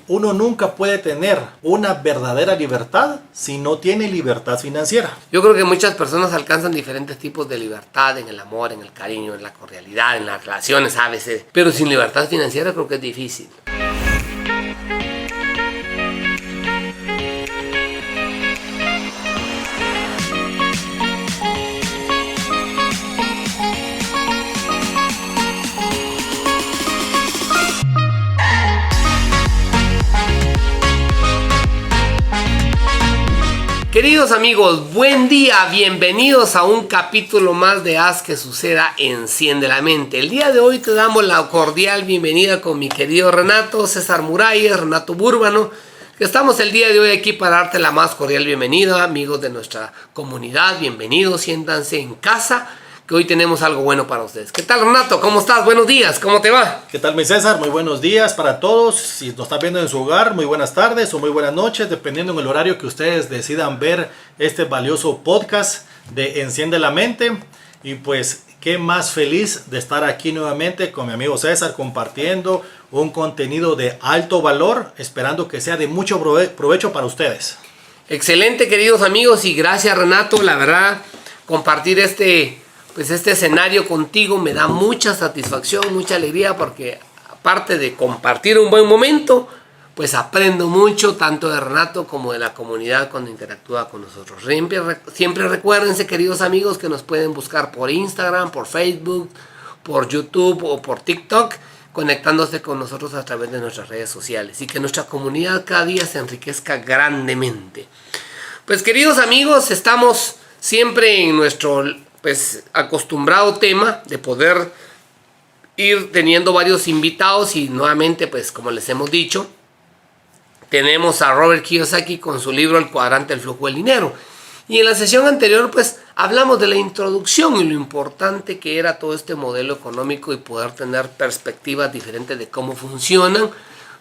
uno nunca puede tener una verdadera libertad si no tiene libertad financiera. Yo creo que muchas personas alcanzan diferentes tipos de libertad en el amor, en el cariño, en la cordialidad, en las relaciones a veces. Pero sin libertad financiera creo que es difícil. Queridos amigos, buen día, bienvenidos a un capítulo más de Haz que Suceda, Enciende la Mente. El día de hoy te damos la cordial bienvenida con mi querido Renato, César Muralles, Renato Búrbano, que estamos el día de hoy aquí para darte la más cordial bienvenida, amigos de nuestra comunidad, bienvenidos, siéntanse en casa, que hoy tenemos algo bueno para ustedes. ¿Qué tal, Renato? ¿Cómo estás? Buenos días, ¿cómo te va? ¿Qué tal, mi César? Muy buenos días para todos. Si nos están viendo en su hogar, muy buenas tardes o muy buenas noches, dependiendo en el horario que ustedes decidan ver este valioso podcast de Enciende la Mente. Y pues, qué más feliz de estar aquí nuevamente con mi amigo César compartiendo un contenido de alto valor, esperando que sea de mucho provecho para ustedes. Excelente, queridos amigos, y gracias, Renato. La verdad, compartir este escenario contigo me da mucha satisfacción, mucha alegría, porque aparte de compartir un buen momento, pues aprendo mucho tanto de Renato como de la comunidad cuando interactúa con nosotros. Siempre recuérdense, queridos amigos, que nos pueden buscar por Instagram, por Facebook, por YouTube o por TikTok, conectándose con nosotros a través de nuestras redes sociales, y que nuestra comunidad cada día se enriquezca grandemente. Pues, queridos amigos, estamos siempre en nuestro acostumbrado tema de poder ir teniendo varios invitados, y nuevamente, pues como les hemos dicho, tenemos a Robert Kiyosaki con su libro El Cuadrante del Flujo del Dinero. Y en la sesión anterior pues hablamos de la introducción y lo importante que era todo este modelo económico y poder tener perspectivas diferentes de cómo funcionan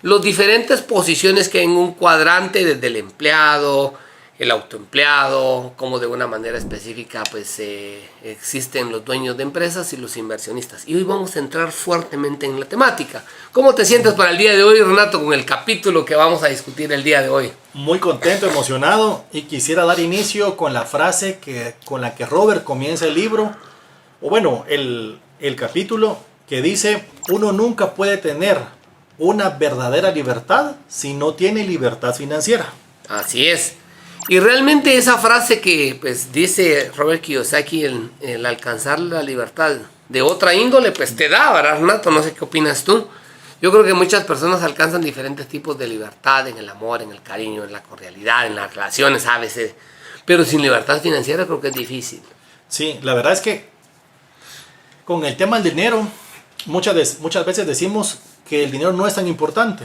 las diferentes posiciones que hay en un cuadrante, desde el empleado, el autoempleado, como de una manera específica existen los dueños de empresas y los inversionistas. Y hoy vamos a entrar fuertemente en la temática. ¿Cómo te sientes para el día de hoy, Renato, con el capítulo que vamos a discutir el día de hoy? Muy contento, emocionado, y quisiera dar inicio con la frase con la que Robert comienza el libro, o bueno, el capítulo, que dice: uno nunca puede tener una verdadera libertad si no tiene libertad financiera. Así es. Y realmente esa frase que pues dice Robert Kiyosaki, el alcanzar la libertad de otra índole, pues te da, ¿verdad, Renato? No sé qué opinas tú. Yo creo que muchas personas alcanzan diferentes tipos de libertad en el amor, en el cariño, en la cordialidad, en las relaciones a veces. Pero sin libertad financiera creo que es difícil. Sí, la verdad es que con el tema del dinero, muchas veces decimos que el dinero no es tan importante,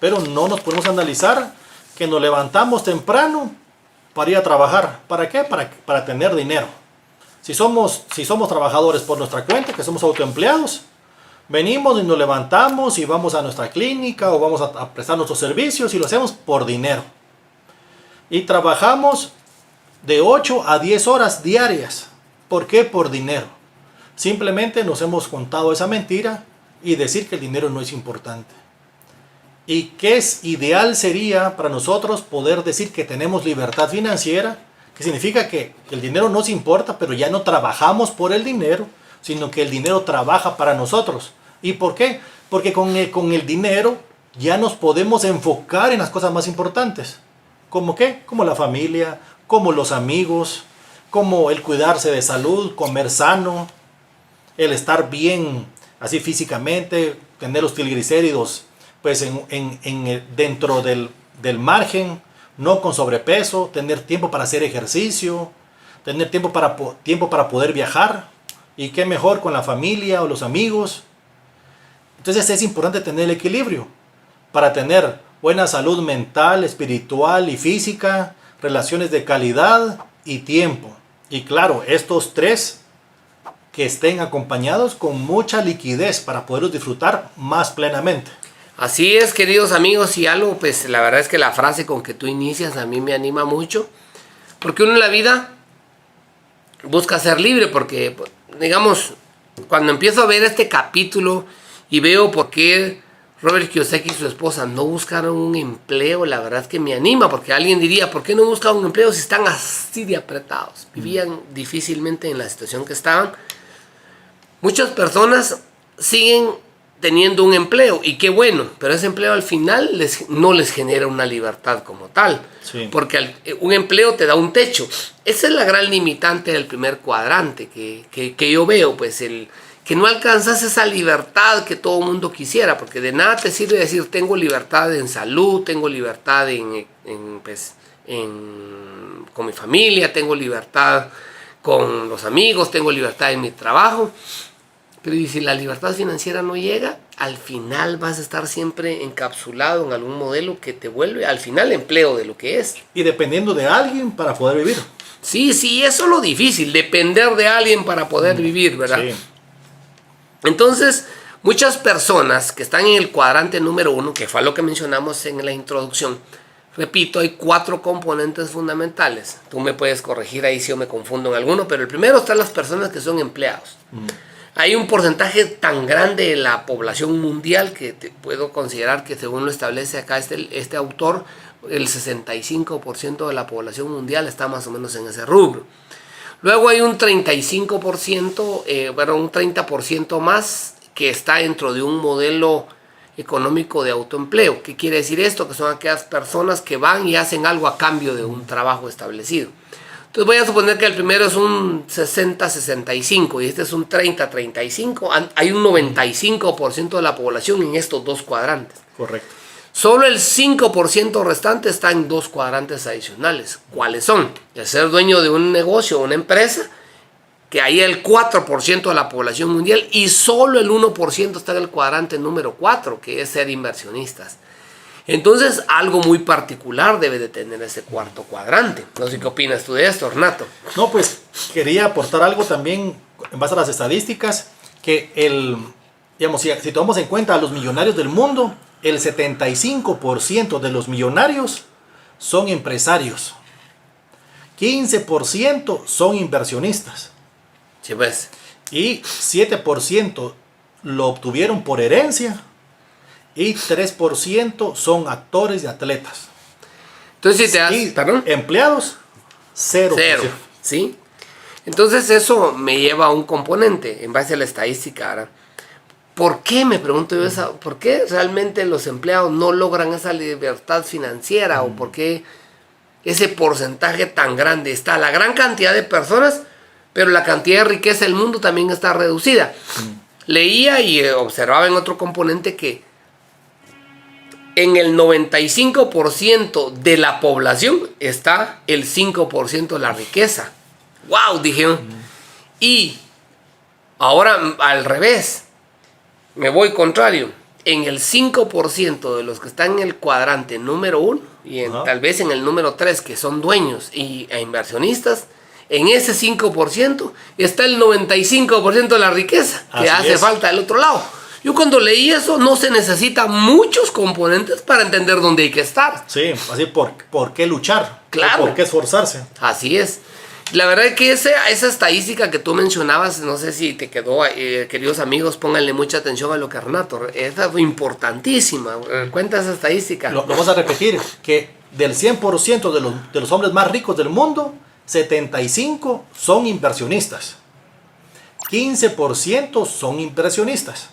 pero no nos podemos analizar que nos levantamos temprano para ir a trabajar. ¿Para qué? Para tener dinero. Si somos trabajadores por nuestra cuenta, que somos autoempleados, venimos y nos levantamos y vamos a nuestra clínica o vamos a prestar nuestros servicios, y lo hacemos por dinero. Y trabajamos de 8 a 10 horas diarias. ¿Por qué? Por dinero. Simplemente nos hemos contado esa mentira y decir que el dinero no es importante. Y qué es ideal sería para nosotros poder decir que tenemos libertad financiera, que significa que el dinero nos importa, pero ya no trabajamos por el dinero, sino que el dinero trabaja para nosotros. ¿Y por qué? Porque con el dinero ya nos podemos enfocar en las cosas más importantes. ¿Cómo qué? Como la familia, como los amigos, como el cuidarse de salud, comer sano, el estar bien así físicamente, tener los triglicéridos pues dentro del margen, no con sobrepeso, tener tiempo para hacer ejercicio, tener tiempo para poder viajar, y qué mejor con la familia o los amigos. Entonces es importante tener el equilibrio para tener buena salud mental, espiritual y física, relaciones de calidad y tiempo. Y claro, estos tres que estén acompañados con mucha liquidez para poderlos disfrutar más plenamente. Así es, queridos amigos, y algo, pues la verdad es que la frase con que tú inicias a mí me anima mucho, porque uno en la vida busca ser libre, porque, digamos, cuando empiezo a ver este capítulo y veo por qué Robert Kiyosaki y su esposa no buscaron un empleo, la verdad es que me anima, porque alguien diría, ¿por qué no buscan un empleo si están así de apretados? Vivían difícilmente en la situación que estaban. Muchas personas siguen teniendo un empleo, y qué bueno, pero ese empleo al final no les genera una libertad como tal, Sí. porque un empleo te da un techo. Esa es la gran limitante del primer cuadrante que yo veo, pues que no alcanzas esa libertad que todo mundo quisiera, porque de nada te sirve decir tengo libertad en salud, tengo libertad con mi familia, tengo libertad con los amigos, tengo libertad en mi trabajo. Pero y si la libertad financiera no llega, al final vas a estar siempre encapsulado en algún modelo que te vuelve al final empleo de lo que es. Y dependiendo de alguien para poder vivir. Sí, eso es lo difícil, depender de alguien para poder vivir, ¿verdad? Sí. Entonces, muchas personas que están en el cuadrante número 1, que fue lo que mencionamos en la introducción, repito, hay 4 componentes fundamentales. Tú me puedes corregir ahí si yo me confundo en alguno, pero el primero están las personas que son empleados. Hay un porcentaje tan grande de la población mundial que te puedo considerar que, según lo establece acá este autor, el 65% de la población mundial está más o menos en ese rubro. Luego hay un 35%, un 30% más que está dentro de un modelo económico de autoempleo. ¿Qué quiere decir esto? Que son aquellas personas que van y hacen algo a cambio de un trabajo establecido. Entonces voy a suponer que el primero es un 60-65 y este es un 30-35. Hay un 95% de la población en estos 2 cuadrantes. Correcto. Solo el 5% restante está en 2 cuadrantes adicionales. ¿Cuáles son? El ser dueño de un negocio o una empresa, que ahí el 4% de la población mundial, y solo el 1% está en el cuadrante número 4, que es ser inversionistas. Entonces, algo muy particular debe de tener ese cuarto cuadrante. No sé qué opinas tú de esto, Renato. No, pues quería aportar algo también en base a las estadísticas, que si tomamos en cuenta a los millonarios del mundo, el 75% de los millonarios son empresarios, 15% son inversionistas, Sí, pues. y 7% lo obtuvieron por herencia, y 3% son actores y atletas. Entonces, si te das... Y ¿Perdón? empleados, 0%. Cero, ¿sí? Entonces eso me lleva a un componente en base a la estadística. ¿Verdad? ¿Por qué, me pregunto yo, por qué realmente los empleados no logran esa libertad financiera? ¿O por qué ese porcentaje tan grande? Está la gran cantidad de personas, pero la cantidad de riqueza del mundo también está reducida. Leía y observaba en otro componente que en el 95% de la población está el 5% de la riqueza. ¡Wow! Dije. Y ahora al revés, me voy contrario. En el 5% de los que están en el cuadrante número 1 y tal vez en el número 3, que son dueños e inversionistas, en ese 5% está el 95% de la riqueza que hace falta del otro lado. Yo cuando leí eso, no se necesitan muchos componentes para entender dónde hay que estar. Sí, así por qué luchar, Claro. por qué esforzarse. Así es. La verdad es que esa estadística que tú mencionabas, no sé si te quedó, queridos amigos, pónganle mucha atención a lo que Renato, esa fue importantísima. Cuenta esa estadística. Lo vamos a repetir, que del 100% de los hombres más ricos del mundo, 75 son inversionistas, 15% son impresionistas.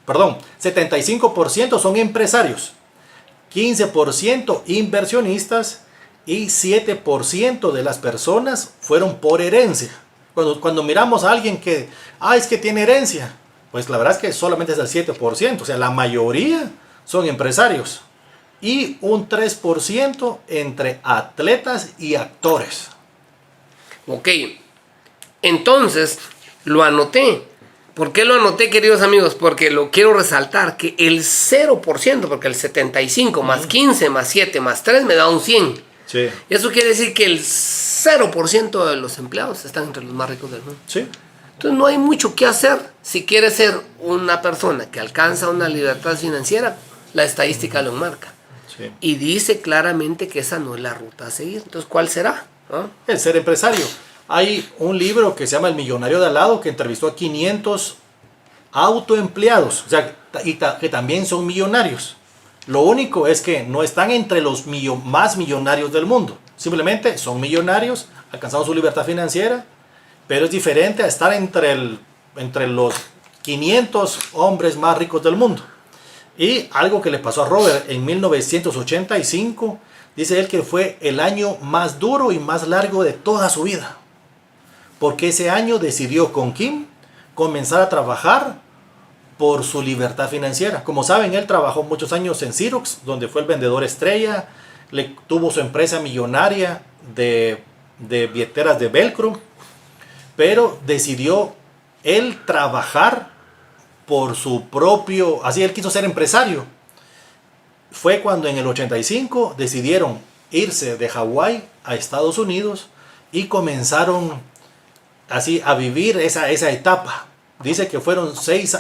Perdón, 75% son empresarios, 15% inversionistas y 7% de las personas fueron por herencia. Cuando miramos a alguien que, es que tiene herencia, pues la verdad es que solamente es el 7%, o sea, la mayoría son empresarios y un 3% entre atletas y actores. Ok, entonces lo anoté. ¿Por qué lo anoté, queridos amigos? Porque lo quiero resaltar, que el 0%, porque el 75 más 15 más 7 más 3 me da un 100. Sí. Eso quiere decir que el 0% de los empleados están entre los más ricos del mundo. Sí. Entonces no hay mucho que hacer. Si quieres ser una persona que alcanza una libertad financiera, la estadística lo marca. Sí. Y dice claramente que esa no es la ruta a seguir. Entonces, ¿cuál será? ¿Ah? El ser empresario. Hay un libro que se llama El millonario de al lado, que entrevistó a 500 autoempleados. O sea, que también son millonarios. Lo único es que no están entre los más millonarios del mundo. Simplemente son millonarios, alcanzaron su libertad financiera, pero es diferente a estar entre los 500 hombres más ricos del mundo. Y algo que le pasó a Robert en 1985, dice él que fue el año más duro y más largo de toda su vida. Porque ese año decidió con Kim comenzar a trabajar por su libertad financiera. Como saben, él trabajó muchos años en Xerox, donde fue el vendedor estrella, tuvo su empresa millonaria de billeteras de velcro, pero decidió él trabajar por su propio, así él quiso ser empresario. Fue cuando en el 85 decidieron irse de Hawái a Estados Unidos y comenzaron así a vivir esa etapa. Dice que fueron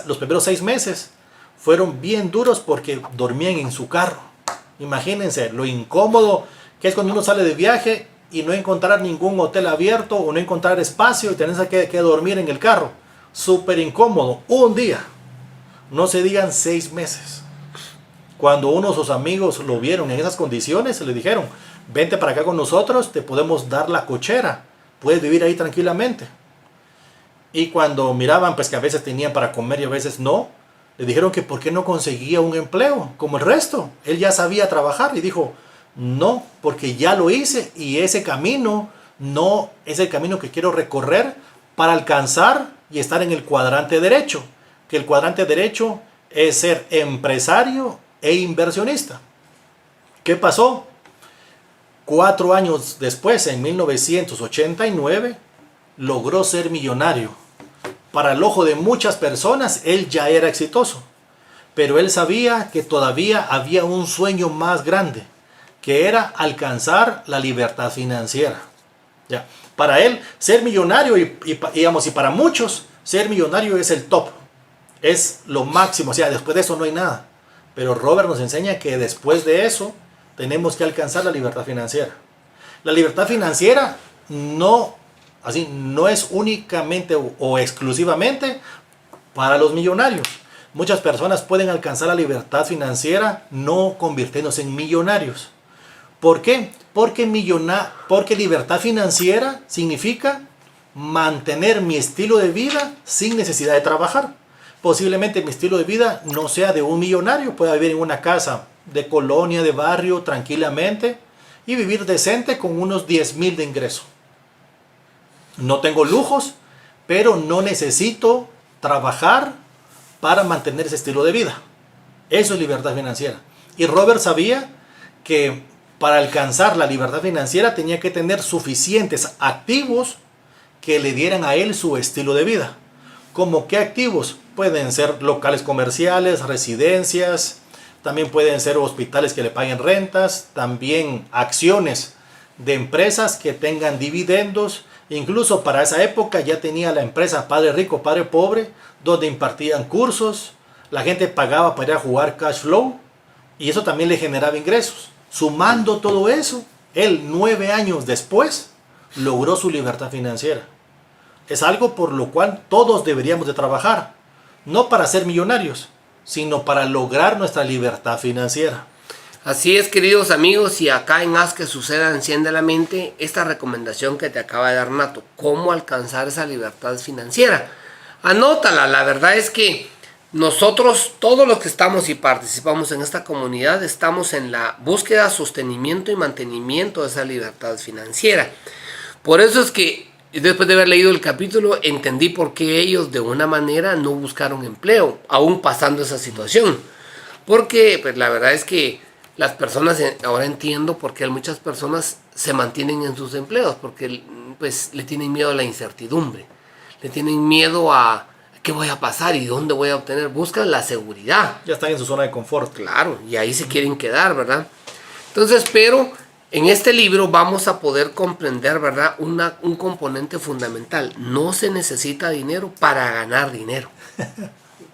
los primeros 6 meses fueron bien duros porque dormían en su carro. Imagínense lo incómodo que es cuando uno sale de viaje y no encontrar ningún hotel abierto o no encontrar espacio y tener que dormir en el carro. Súper incómodo. Un día. No se digan 6 meses. Cuando uno de sus amigos lo vieron en esas condiciones, le dijeron, vente para acá con nosotros, te podemos dar la cochera. Puedes vivir ahí tranquilamente. Y cuando miraban pues que a veces tenían para comer y a veces no, le dijeron que por qué no conseguía un empleo como el resto. Él ya sabía trabajar y dijo, no, porque ya lo hice y ese camino no es el camino que quiero recorrer para alcanzar y estar en el cuadrante derecho. Que el cuadrante derecho es ser empresario e inversionista. ¿Qué pasó? 4 años después, en 1989, logró ser millonario. Para el ojo de muchas personas, él ya era exitoso. Pero él sabía que todavía había un sueño más grande, que era alcanzar la libertad financiera. Ya. Para él, ser millonario, y para muchos, ser millonario es el top. Es lo máximo. O sea, después de eso no hay nada. Pero Robert nos enseña que después de eso, tenemos que alcanzar la libertad financiera. La libertad financiera no es únicamente o exclusivamente para los millonarios. Muchas personas pueden alcanzar la libertad financiera no convirtiéndose en millonarios. ¿Por qué? Porque libertad financiera significa mantener mi estilo de vida sin necesidad de trabajar. Posiblemente mi estilo de vida no sea de un millonario, pueda vivir en una casa de colonia, de barrio, tranquilamente y vivir decente con unos 10,000 de ingreso. No tengo lujos, pero no necesito trabajar para mantener ese estilo de vida. Eso es libertad financiera. Y Robert sabía que para alcanzar la libertad financiera tenía que tener suficientes activos que le dieran a él su estilo de vida. ¿Cómo qué activos? Pueden ser locales comerciales, residencias, también pueden ser hospitales que le paguen rentas, también acciones de empresas que tengan dividendos. Incluso para esa época ya tenía la empresa Padre Rico, Padre Pobre, donde impartían cursos, la gente pagaba para ir a jugar cash flow y eso también le generaba ingresos. Sumando todo eso, él 9 años después logró su libertad financiera. Es algo por lo cual todos deberíamos de trabajar, no para ser millonarios, sino para lograr nuestra libertad financiera. Así es, queridos amigos, y acá en Haz que Suceda, Enciende la Mente, esta recomendación que te acaba de dar Nato, cómo alcanzar esa libertad financiera. Anótala, la verdad es que nosotros, todos los que estamos y participamos en esta comunidad, estamos en la búsqueda, sostenimiento y mantenimiento de esa libertad financiera. Por eso es que después de haber leído el capítulo, entendí por qué ellos de una manera no buscaron empleo, aún pasando esa situación. Porque pues, la verdad es que las personas, ahora entiendo por qué muchas personas se mantienen en sus empleos, porque pues, le tienen miedo a la incertidumbre, le tienen miedo a qué voy a pasar y dónde voy a obtener, buscan la seguridad. Ya están en su zona de confort. Claro, y ahí se quieren quedar, ¿verdad? Entonces, pero en este libro vamos a poder comprender, ¿verdad? Un componente fundamental. No se necesita dinero para ganar dinero.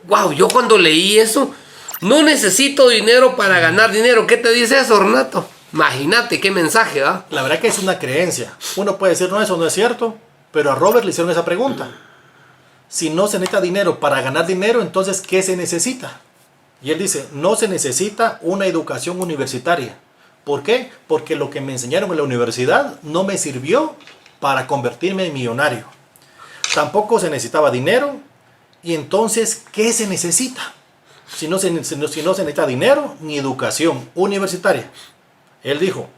Wow, yo cuando leí eso, no necesito dinero para ganar dinero. ¿Qué te dice eso, Renato? Imagínate qué mensaje, ¿va? La verdad que es una creencia. Uno puede decir, no, eso no es cierto, pero a Robert le hicieron esa pregunta. Si no se necesita dinero para ganar dinero, entonces, ¿qué se necesita? Y él dice, no se necesita una educación universitaria. ¿Por qué? Porque lo que me enseñaron en la universidad no me sirvió para convertirme en millonario. Tampoco se necesitaba dinero. Y entonces, ¿qué se necesita? Si no se necesita dinero ni educación universitaria. Él dijo,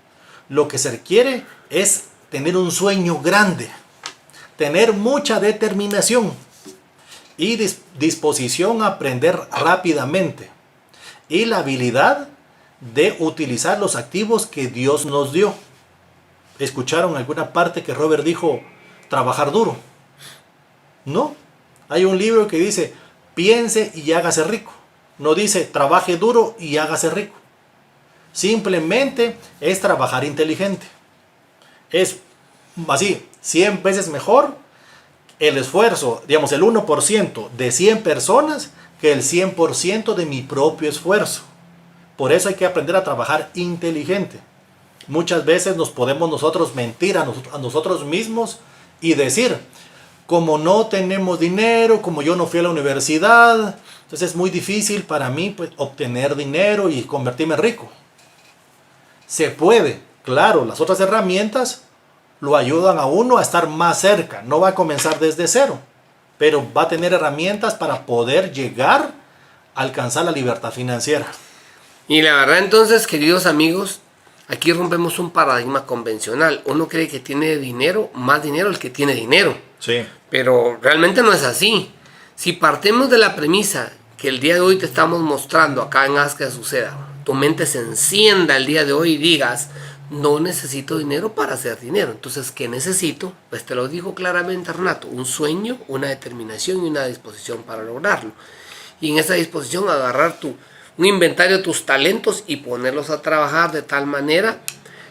lo que se requiere es tener un sueño grande, tener mucha determinación y disposición a aprender rápidamente y la habilidad de utilizar los activos que Dios nos dio. ¿Escucharon alguna parte que Robert dijo trabajar duro? No. Hay un libro que dice piense y hágase rico. No dice trabaje duro y hágase rico. Simplemente es trabajar inteligente. Es así, 100 veces mejor el esfuerzo, digamos el 1% de 100 personas que el 100% de mi propio esfuerzo. Por eso hay que aprender a trabajar inteligente. Muchas veces nos podemos nosotros mentir a nosotros mismos y decir, como no tenemos dinero, como yo no fui a la universidad, entonces es muy difícil para mí pues, obtener dinero y convertirme en rico. Se puede, claro, las otras herramientas lo ayudan a uno a estar más cerca. No va a comenzar desde cero, pero va a tener herramientas para poder llegar a alcanzar la libertad financiera. Y la verdad entonces, queridos amigos, aquí rompemos un paradigma convencional. Uno cree que tiene dinero, más dinero el que tiene dinero. Sí. Pero realmente no es así. Si partimos de la premisa que el día de hoy te estamos mostrando acá en Haz que Suceda, tu mente se encienda el día de hoy y digas, no necesito dinero para hacer dinero. Entonces, ¿qué necesito? Pues te lo digo claramente, Renato, un sueño, una determinación y una disposición para lograrlo. Y en esa disposición agarrar un inventario de tus talentos y ponerlos a trabajar de tal manera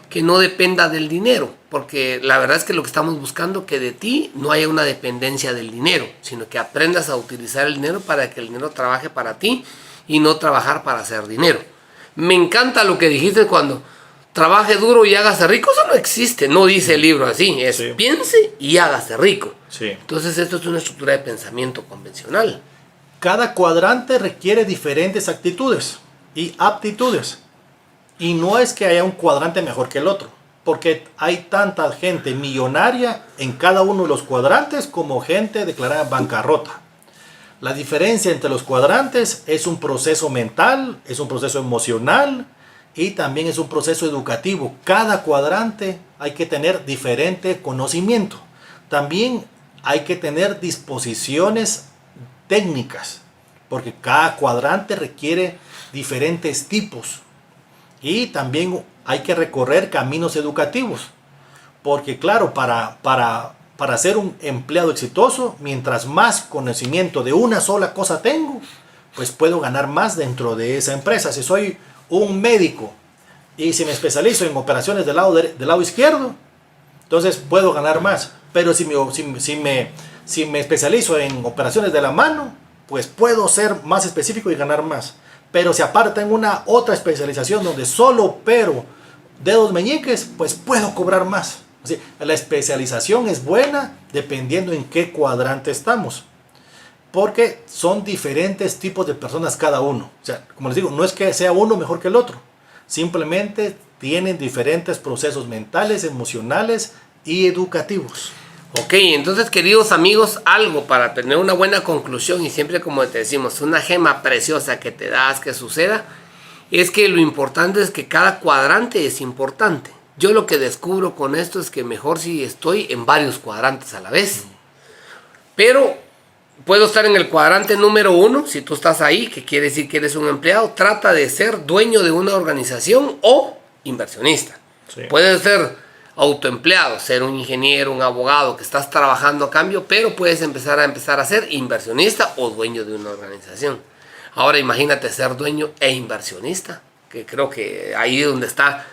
que no dependa del dinero, porque la verdad es que lo que estamos buscando que de ti no haya una dependencia del dinero, sino que aprendas a utilizar el dinero para que el dinero trabaje para ti y no trabajar para hacer dinero. Me encanta lo que dijiste cuando trabaje duro y hágase rico. Eso no existe, no dice el libro así, es Sí. Piense y hágase rico. Sí. Entonces esto es una estructura de pensamiento convencional. Cada cuadrante requiere diferentes actitudes y aptitudes. Y no es que haya un cuadrante mejor que el otro, porque hay tanta gente millonaria en cada uno de los cuadrantes como gente declarada en bancarrota. La diferencia entre los cuadrantes es un proceso mental, es un proceso emocional y también es un proceso educativo. Cada cuadrante hay que tener diferente conocimiento. También hay que tener disposiciones técnicas, porque cada cuadrante requiere diferentes tipos. Y también hay que recorrer caminos educativos, porque claro, para ser un empleado exitoso, mientras más conocimiento de una sola cosa tengo, pues puedo ganar más dentro de esa empresa. Si soy un médico y si me especializo en operaciones del lado izquierdo, entonces puedo ganar más. Pero si me especializo en operaciones de la mano, pues puedo ser más específico y ganar más. Pero si aparte en una otra especialización donde solo opero dedos meñiques, pues puedo cobrar más. Así, la especialización es buena dependiendo en qué cuadrante estamos. Porque son diferentes tipos de personas cada uno. O sea, como les digo, no es que sea uno mejor que el otro. Simplemente tienen diferentes procesos mentales, emocionales y educativos. Ok, entonces queridos amigos, algo para tener una buena conclusión y siempre como te decimos, una gema preciosa que te das que suceda, es que lo importante es que cada cuadrante es importante. Yo lo que descubro con esto es que mejor si estoy en varios cuadrantes a la vez. Pero puedo estar en el cuadrante número 1, si tú estás ahí, que quiere decir que eres un empleado, trata de ser dueño de una organización o inversionista. Sí. Puedes ser autoempleado, ser un ingeniero, un abogado que estás trabajando a cambio, pero puedes empezar a ser inversionista o dueño de una organización. Ahora imagínate ser dueño e inversionista, que creo que ahí es donde está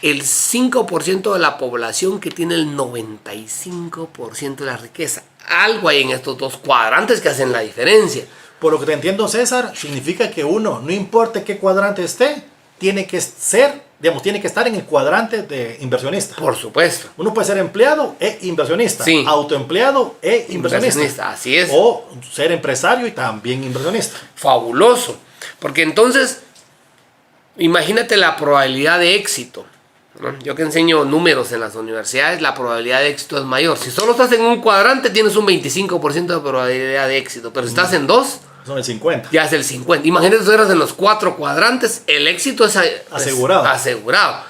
el 5% de la población que tiene el 95% de la riqueza. Algo hay en estos dos cuadrantes que hacen la diferencia. Por lo que te entiendo, César, significa que uno, no importa qué cuadrante esté, tiene que estar en el cuadrante de inversionista. Por supuesto. Uno puede ser empleado e inversionista, Sí. Autoempleado e inversionista. Así es. O ser empresario y también inversionista. Fabuloso. Porque entonces, imagínate la probabilidad de éxito, ¿no? Yo que enseño números en las universidades, la probabilidad de éxito es mayor. Si solo estás en un cuadrante, tienes un 25% de probabilidad de éxito. Pero si estás en dos, son el 50. ya es el 50. Imagínate si eras en los 4 cuadrantes, el éxito es asegurado. Asegurado.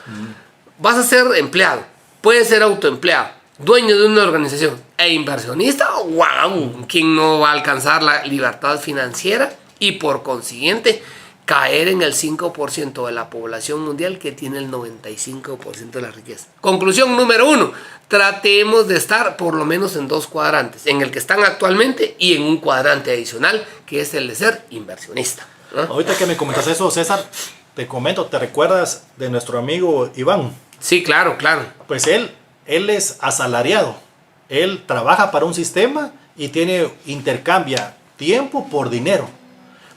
Vas a ser empleado, puedes ser autoempleado, dueño de una organización e inversionista. ¡Wow! ¿Quién no va a alcanzar la libertad financiera y por consiguiente caer en el 5% de la población mundial que tiene el 95% de la riqueza? Conclusión número 1. Tratemos de estar por lo menos en 2 cuadrantes, en el que están actualmente y en un cuadrante adicional, que es el de ser inversionista, ¿no? Ahorita que me comentas eso, César, te comento, ¿te recuerdas de nuestro amigo Iván? Sí, claro. Pues él es asalariado. Él trabaja para un sistema y intercambia tiempo por dinero.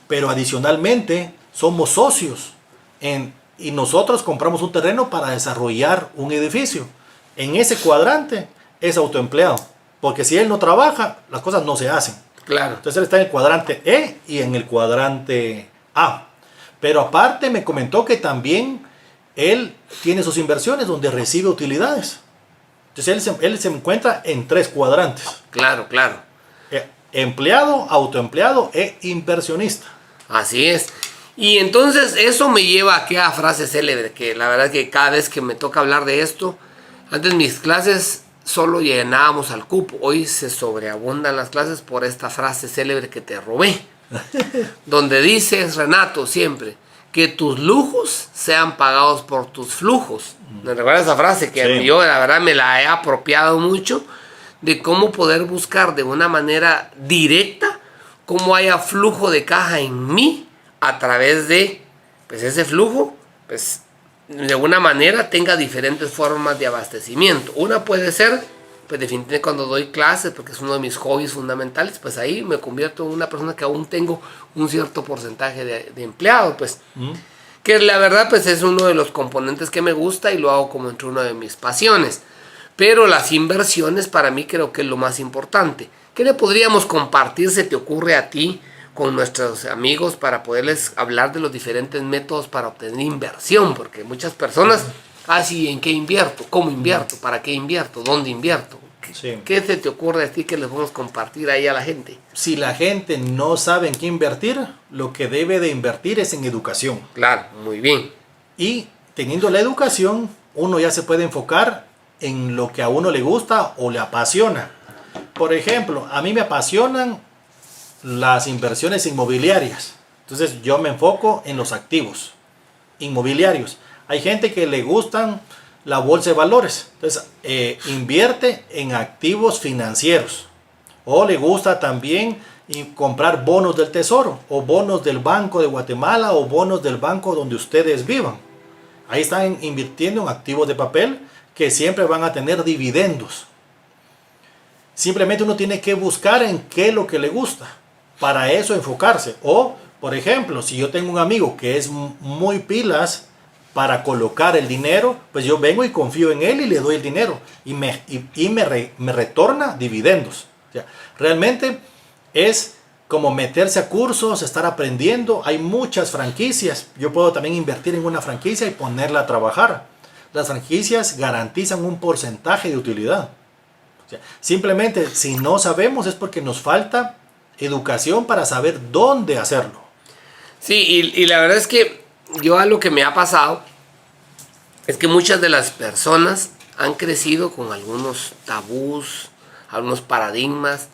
Pero adicionalmente somos socios y nosotros compramos un terreno para desarrollar un edificio. En ese cuadrante es autoempleado, porque si él no trabaja, las cosas no se hacen. Claro. Entonces él está en el cuadrante E y en el cuadrante A. Pero aparte me comentó que también él tiene sus inversiones donde recibe utilidades. Entonces él se encuentra en 3 cuadrantes. Claro. Empleado, autoempleado e inversionista. Así es. Y entonces eso me lleva a aquella frase célebre, que la verdad que cada vez que me toca hablar de esto, antes mis clases solo llenábamos al cupo, hoy se sobreabundan las clases por esta frase célebre que te robé, donde dices, Renato, siempre, que tus lujos sean pagados por tus flujos. ¿Me recuerdas esa frase? Que sí. Yo la verdad me la he apropiado mucho, de cómo poder buscar de una manera directa cómo haya flujo de caja en mí a través de, pues ese flujo, pues de alguna manera tenga diferentes formas de abastecimiento. Una puede ser, pues definitivamente cuando doy clases, porque es uno de mis hobbies fundamentales, pues ahí me convierto en una persona que aún tengo un cierto porcentaje de empleado, pues que la verdad pues es uno de los componentes que me gusta y lo hago como entre una de mis pasiones. Pero las inversiones para mí creo que es lo más importante. ¿Qué le podríamos compartir, se te ocurre a ti, con nuestros amigos para poderles hablar de los diferentes métodos para obtener inversión? Porque muchas personas, sí, ¿en qué invierto? ¿Cómo invierto? ¿Para qué invierto? ¿Dónde invierto? Sí. ¿Qué se te ocurre a ti que les vamos a compartir ahí a la gente? Si la gente no sabe en qué invertir, lo que debe de invertir es en educación. Claro, muy bien. Y teniendo la educación, uno ya se puede enfocar en lo que a uno le gusta o le apasiona. Por ejemplo, a mí me apasionan las inversiones inmobiliarias. Entonces yo me enfoco en los activos inmobiliarios. Hay gente que le gustan la bolsa de valores. Entonces invierte en activos financieros. O le gusta también comprar bonos del tesoro o bonos del Banco de Guatemala o bonos del banco donde ustedes vivan. Ahí están invirtiendo en activos de papel que siempre van a tener dividendos. Simplemente uno tiene que buscar en qué es lo que le gusta. Para eso enfocarse. O, por ejemplo, si yo tengo un amigo que es muy pilas para colocar el dinero, pues yo vengo y confío en él y le doy el dinero. Y me retorna dividendos. O sea, realmente es como meterse a cursos, estar aprendiendo. Hay muchas franquicias. Yo puedo también invertir en una franquicia y ponerla a trabajar. Las franquicias garantizan un porcentaje de utilidad. O sea, simplemente si no sabemos es porque nos falta educación para saber dónde hacerlo. Sí, y la verdad es que yo algo que me ha pasado es que muchas de las personas han crecido con algunos tabús, algunos paradigmas.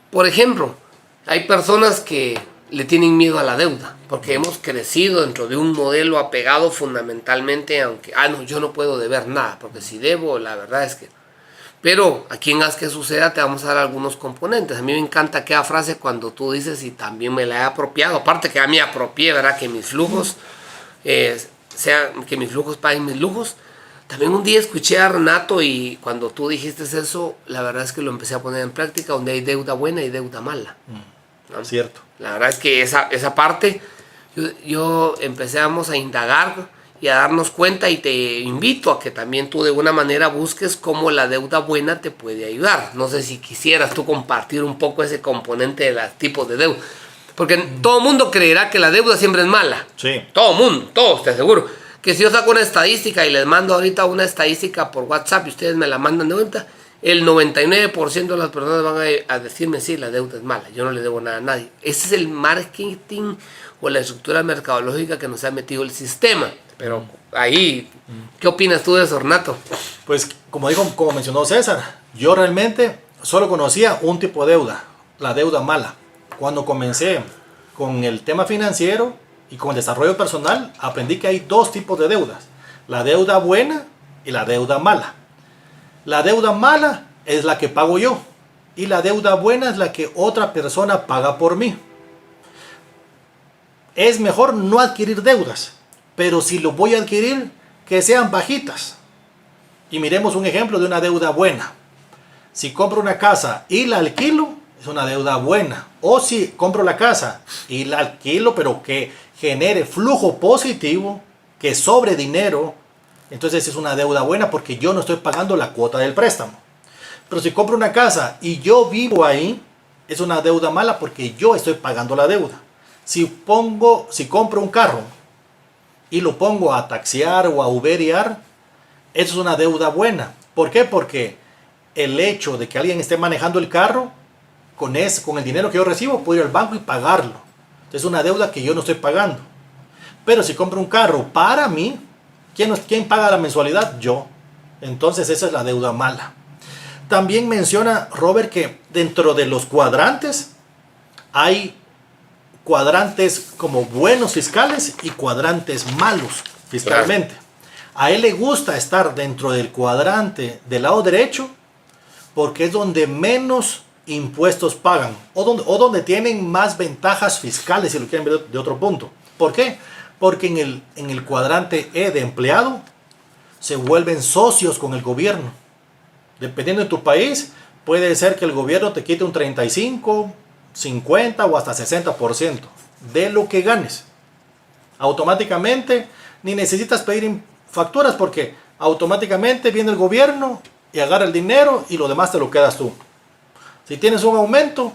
Por ejemplo, hay personas que le tienen miedo a la deuda, porque hemos crecido dentro de un modelo apegado fundamentalmente, aunque, no, yo no puedo deber nada, porque si debo, la verdad es que... Pero aquí en Haz que Suceda te vamos a dar algunos componentes. A mí me encanta aquella frase cuando tú dices, y también me la he apropiado, aparte que a mí apropié, ¿verdad? Que mis flujos, que mis flujos paguen mis lujos. También un día escuché a Renato y cuando tú dijiste eso, la verdad es que lo empecé a poner en práctica, donde hay deuda buena y deuda mala. ¿No? Cierto. La verdad es que esa parte, yo empezamos a indagar y a darnos cuenta, y te invito a que también tú de alguna manera busques cómo la deuda buena te puede ayudar. No sé si quisieras tú compartir un poco ese componente de los tipos de deuda. Porque todo el mundo creerá que la deuda siempre es mala. Sí. Todo el mundo, todos, te aseguro. Que si yo saco una estadística y les mando ahorita una estadística por WhatsApp y ustedes me la mandan de vuelta, el 99% de las personas van a decirme, sí, la deuda es mala, yo no le debo nada a nadie. Ese es el marketing o la estructura mercadológica que nos ha metido el sistema. Pero ahí, ¿qué opinas tú de eso, Renato? Pues como mencionó César, yo realmente solo conocía un tipo de deuda, la deuda mala. Cuando comencé con el tema financiero y con el desarrollo personal, aprendí que hay dos tipos de deudas, la deuda buena y la deuda mala. La deuda mala es la que pago yo y la deuda buena es la que otra persona paga por mí. Es mejor no adquirir deudas, pero si lo voy a adquirir, que sean bajitas. Y miremos un ejemplo de una deuda buena. Si compro una casa y la alquilo, es una deuda buena. O si compro la casa y la alquilo, pero que genere flujo positivo, que sobre dinero, entonces es una deuda buena porque yo no estoy pagando la cuota del préstamo. Pero si compro una casa y yo vivo ahí, es una deuda mala porque yo estoy pagando la deuda. Si compro un carro y lo pongo a taxiar o a uberiar, eso es una deuda buena. ¿Por qué? Porque el hecho de que alguien esté manejando el carro, con el dinero que yo recibo, puedo ir al banco y pagarlo. Entonces es una deuda que yo no estoy pagando. Pero si compro un carro para mí, ¿quién paga la mensualidad? Yo. Entonces esa es la deuda mala. También menciona Robert que dentro de los cuadrantes hay cuadrantes como buenos fiscales y cuadrantes malos fiscalmente. Claro. A él le gusta estar dentro del cuadrante del lado derecho porque es donde menos impuestos pagan o donde tienen más ventajas fiscales, si lo quieren ver de otro punto. ¿Por qué? Porque en el cuadrante E de empleado se vuelven socios con el gobierno. Dependiendo de tu país, puede ser que el gobierno te quite un 35, 50 o hasta 60% de lo que ganes. Automáticamente ni necesitas pedir facturas porque automáticamente viene el gobierno y agarra el dinero y lo demás te lo quedas tú. Si tienes un aumento,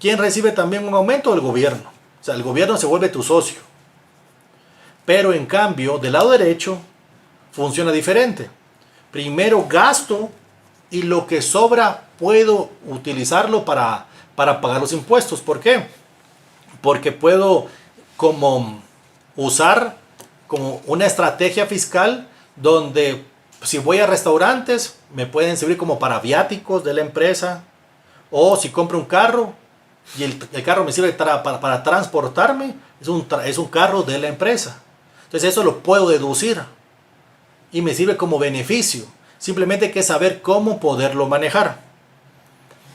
¿quién recibe también un aumento? El gobierno. O sea, el gobierno se vuelve tu socio. Pero en cambio, del lado derecho, funciona diferente. Primero gasto y lo que sobra puedo utilizarlo para pagar los impuestos. ¿Por qué? Porque puedo usar como una estrategia fiscal donde si voy a restaurantes me pueden servir como para viáticos de la empresa, o si compro un carro y el carro me sirve para transportarme, es un carro de la empresa. Entonces eso lo puedo deducir y me sirve como beneficio. Simplemente hay que saber cómo poderlo manejar.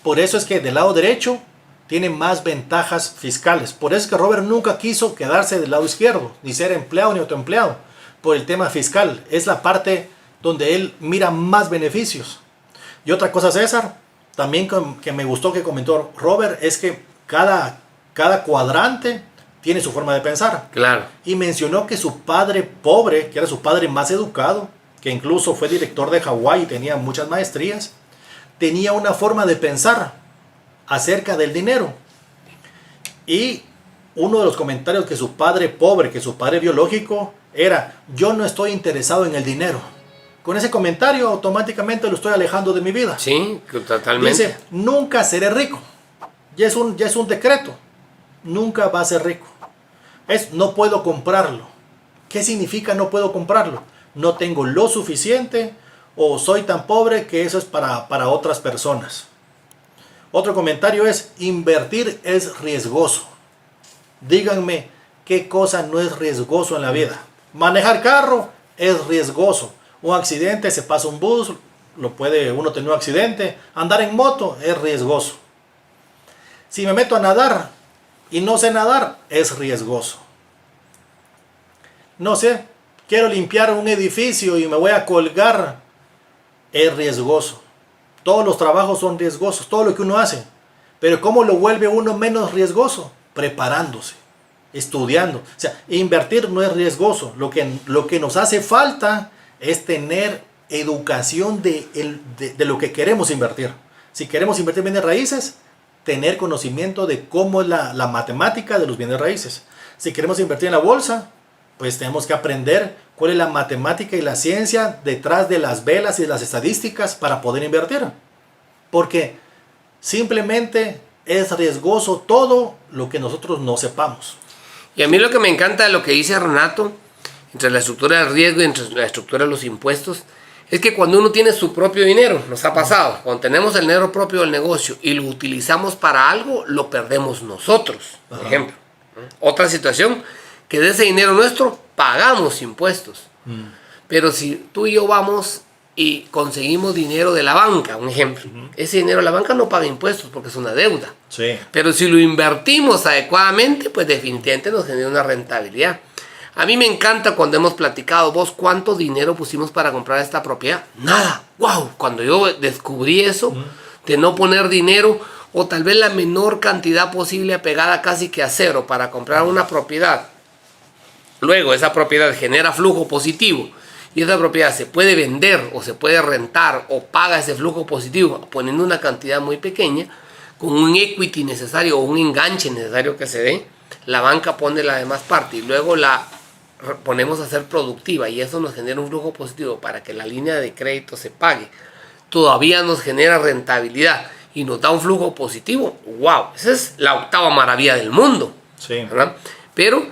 Por eso es que del lado derecho tiene más ventajas fiscales. Por eso es que Robert nunca quiso quedarse del lado izquierdo, ni ser empleado ni autoempleado, por el tema fiscal. Es la parte donde él mira más beneficios. Y otra cosa, César, también que me gustó que comentó Robert, es que cada cuadrante tiene su forma de pensar. Claro. Y mencionó que su padre pobre, que era su padre más educado, que incluso fue director de Hawái y tenía muchas maestrías, tenía una forma de pensar acerca del dinero. Y uno de los comentarios que su padre pobre, que su padre biológico, era: yo no estoy interesado en el dinero. Con ese comentario automáticamente lo estoy alejando de mi vida. Sí, totalmente. Dice: nunca seré rico. Ya es un decreto. Nunca va a ser rico. No puedo comprarlo. ¿Qué significa no puedo comprarlo? No tengo lo suficiente o soy tan pobre que eso es para otras personas. Otro comentario es: invertir es riesgoso. Díganme qué cosa no es riesgoso en la vida. Manejar carro es riesgoso. Un accidente, se pasa un bus, puede uno tener un accidente. Andar en moto es riesgoso. Si me meto a nadar y no sé nadar, es riesgoso. No sé, quiero limpiar un edificio y me voy a colgar, es riesgoso. Todos los trabajos son riesgosos, todo lo que uno hace. Pero ¿cómo lo vuelve uno menos riesgoso? Preparándose, estudiando. O sea, invertir no es riesgoso. Lo que nos hace falta es tener educación de lo que queremos invertir. Si queremos invertir en bienes raíces, tener conocimiento de cómo es la matemática de los bienes raíces. Si queremos invertir en la bolsa, pues tenemos que aprender cuál es la matemática y la ciencia detrás de las velas y de las estadísticas para poder invertir. Porque simplemente es riesgoso todo lo que nosotros no sepamos. Y a mí lo que me encanta de lo que dice Renato, entre la estructura del riesgo y entre la estructura de los impuestos, es que cuando uno tiene su propio dinero, nos ha pasado, cuando tenemos el dinero propio del negocio y lo utilizamos para algo, lo perdemos nosotros, por ejemplo. Otra situación, que de ese dinero nuestro pagamos impuestos. Pero si tú y yo vamos y conseguimos dinero de la banca, un ejemplo, ese dinero de la banca no paga impuestos porque es una deuda. Sí. Pero si lo invertimos adecuadamente, pues definitivamente nos genera una rentabilidad. A mí me encanta cuando hemos platicado, vos, ¿cuánto dinero pusimos para comprar esta propiedad? Nada. ¡Wow! Cuando yo descubrí eso, de no poner dinero, o tal vez la menor cantidad posible apegada casi que a cero para comprar una propiedad. Luego esa propiedad genera flujo positivo y esa propiedad se puede vender o se puede rentar o paga ese flujo positivo poniendo una cantidad muy pequeña, con un equity necesario o un enganche necesario que se dé, la banca pone la demás parte y luego la ponemos a ser productiva y eso nos genera un flujo positivo para que la línea de crédito se pague. Todavía nos genera rentabilidad y nos da un flujo positivo. ¡Wow! Esa es la 8ª maravilla del mundo. Sí. ¿Verdad? Pero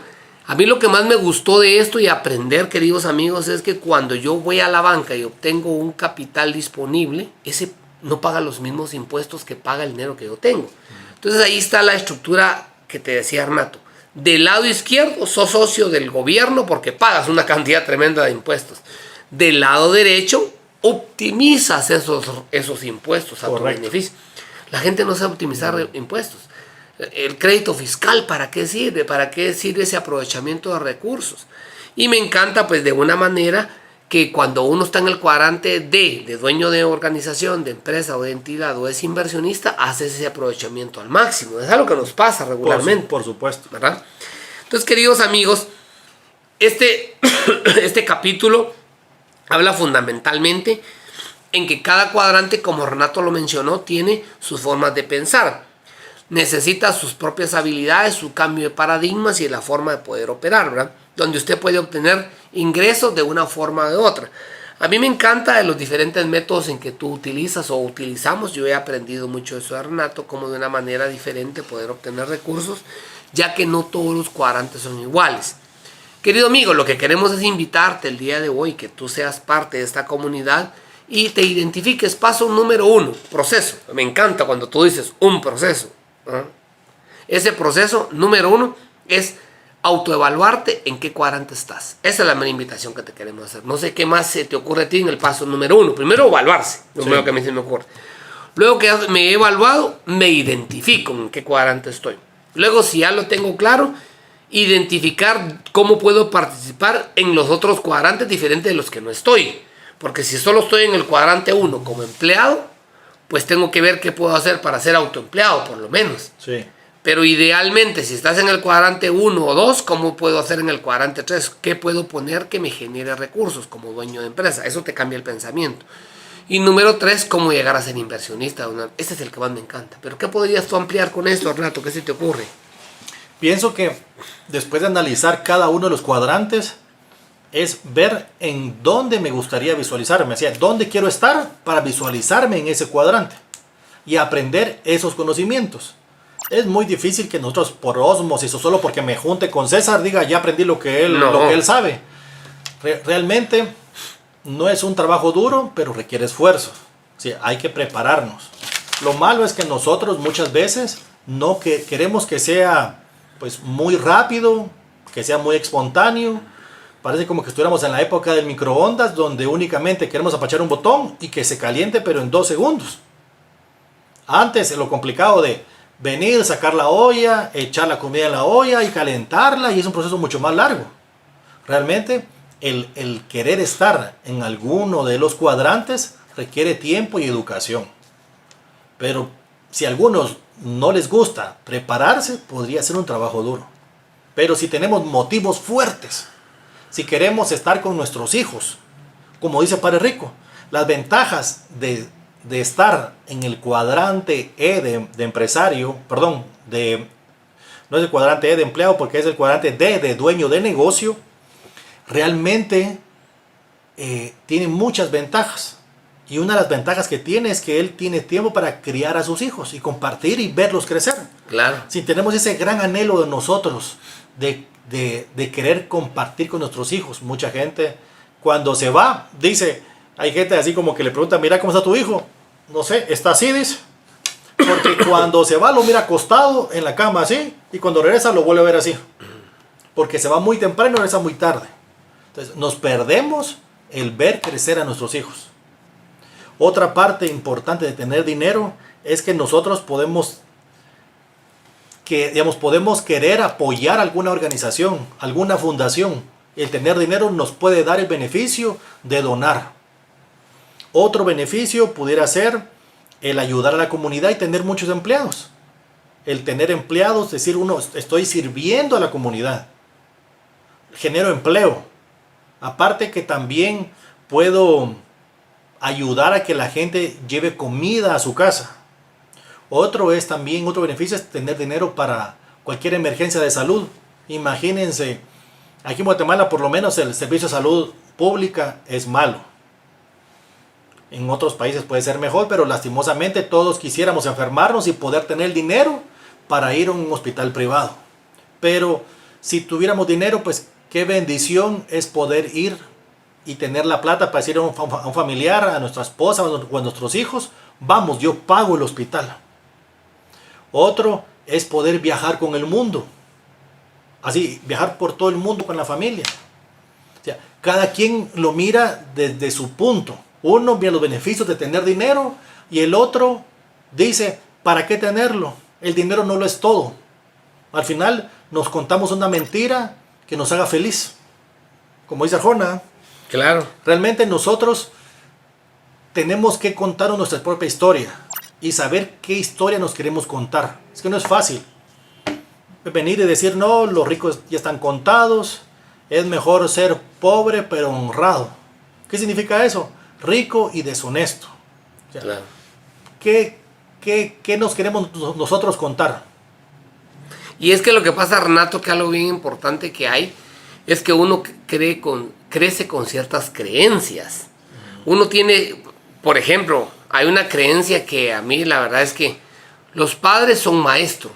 a mí lo que más me gustó de esto y aprender, queridos amigos, es que cuando yo voy a la banca y obtengo un capital disponible, ese no paga los mismos impuestos que paga el dinero que yo tengo. Entonces ahí está la estructura que te decía Renato. Del lado izquierdo sos socio del gobierno porque pagas una cantidad tremenda de impuestos. Del lado derecho optimizas esos impuestos a tu beneficio. La gente no sabe optimizar impuestos. El crédito fiscal, ¿para qué sirve? ¿Para qué sirve ese aprovechamiento de recursos? Y me encanta pues de una manera que cuando uno está en el cuadrante de dueño de organización, de empresa o de entidad o es inversionista, hace ese aprovechamiento al máximo. Es algo que nos pasa regularmente. Por supuesto. ¿Verdad? Entonces, queridos amigos, este capítulo habla fundamentalmente en que cada cuadrante, como Renato lo mencionó, tiene sus formas de pensar. Necesita sus propias habilidades, su cambio de paradigmas y la forma de poder operar, ¿verdad? Donde usted puede obtener ingresos de una forma o de otra. A mí me encanta de los diferentes métodos en que tú utilizas o utilizamos. Yo he aprendido mucho eso de Renato, cómo de una manera diferente poder obtener recursos, ya que no todos los cuadrantes son iguales. Querido amigo, lo que queremos es invitarte el día de hoy, que tú seas parte de esta comunidad y te identifiques. Paso número 1, proceso. Me encanta cuando tú dices un proceso. Ese proceso número 1 es autoevaluarte en qué cuadrante estás. Esa es la mera invitación que te queremos hacer. No sé qué más se te ocurre a ti en el paso número 1. Primero, evaluarse. Lo primero que a mí se me ocurre. Luego que me he evaluado, me identifico en qué cuadrante estoy. Luego, si ya lo tengo claro, identificar cómo puedo participar en los otros cuadrantes diferentes de los que no estoy. Porque si solo estoy en el cuadrante 1 como empleado, pues tengo que ver qué puedo hacer para ser autoempleado, por lo menos. Sí. Pero idealmente, si estás en el cuadrante 1 o 2, ¿cómo puedo hacer en el cuadrante 3? ¿Qué puedo poner que me genere recursos como dueño de empresa? Eso te cambia el pensamiento. Y número 3, ¿cómo llegar a ser inversionista? Este es el que más me encanta. Pero ¿qué podrías tú ampliar con esto, Renato? ¿Qué se te ocurre? Pienso que después de analizar cada uno de los cuadrantes, es ver en dónde me gustaría visualizarme. O sea, dónde quiero estar para visualizarme en ese cuadrante y aprender esos conocimientos. Es muy difícil que nosotros por ósmosis o solo porque me junte con César diga ya aprendí lo que él sabe. Realmente no es un trabajo duro, pero requiere esfuerzo. Sí, hay que prepararnos. Lo malo es que nosotros muchas veces no queremos que sea pues muy rápido, que sea muy espontáneo. Parece como que estuviéramos en la época del microondas donde únicamente queremos apachar un botón y que se caliente pero en 2 segundos. Antes lo complicado de venir, sacar la olla, echar la comida en la olla y calentarla, y es un proceso mucho más largo. Realmente el querer estar en alguno de los cuadrantes requiere tiempo y educación. Pero si a algunos no les gusta prepararse, podría ser un trabajo duro. Pero si tenemos motivos fuertes, si queremos estar con nuestros hijos, como dice Padre Rico, las ventajas de de estar en el cuadrante E de empresario, perdón, no es el cuadrante E de empleado porque es el cuadrante D de dueño de negocio, realmente tiene muchas ventajas. Y una de las ventajas que tiene es que él tiene tiempo para criar a sus hijos y compartir y verlos crecer. Claro. Si tenemos ese gran anhelo de nosotros de querer compartir con nuestros hijos, mucha gente cuando se va, dice, hay gente así como que le pregunta, mira cómo está tu hijo. No sé, está así, dice. Porque cuando se va lo mira acostado en la cama así y cuando regresa lo vuelve a ver así. Porque se va muy temprano y regresa muy tarde. Entonces nos perdemos el ver crecer a nuestros hijos. Otra parte importante de tener dinero es que nosotros podemos querer apoyar alguna organización, alguna fundación. El tener dinero nos puede dar el beneficio de donar. Otro beneficio pudiera ser el ayudar a la comunidad y tener muchos empleados. El tener empleados, decir uno, estoy sirviendo a la comunidad. Genero empleo. Aparte que también puedo ayudar a que la gente lleve comida a su casa. Otro beneficio es tener dinero para cualquier emergencia de salud. Imagínense, aquí en Guatemala por lo menos el servicio de salud pública es malo. En otros países puede ser mejor, pero lastimosamente todos quisiéramos enfermarnos y poder tener dinero para ir a un hospital privado. Pero si tuviéramos dinero, pues qué bendición es poder ir y tener la plata para decir a un familiar, a nuestra esposa o a nuestros hijos, vamos, yo pago el hospital. Otro es poder viajar con el mundo. Así, viajar por todo el mundo con la familia. O sea, cada quien lo mira desde su punto. Uno ve los beneficios de tener dinero y el otro dice, ¿para qué tenerlo? El dinero no lo es todo. Al final nos contamos una mentira que nos haga feliz. Como dice Arjona. Claro. Realmente nosotros tenemos que contar nuestra propia historia y saber qué historia nos queremos contar. Es que no es fácil venir y decir, no, los ricos ya están contados, es mejor ser pobre pero honrado. ¿Qué significa eso? Rico y deshonesto. O sea, Claro. ¿Qué nos queremos nosotros contar? Y es que lo que pasa, Renato, que algo bien importante que hay, es que uno crece con ciertas creencias. Uno tiene, por ejemplo, hay una creencia que a mí la verdad es que los padres son maestros.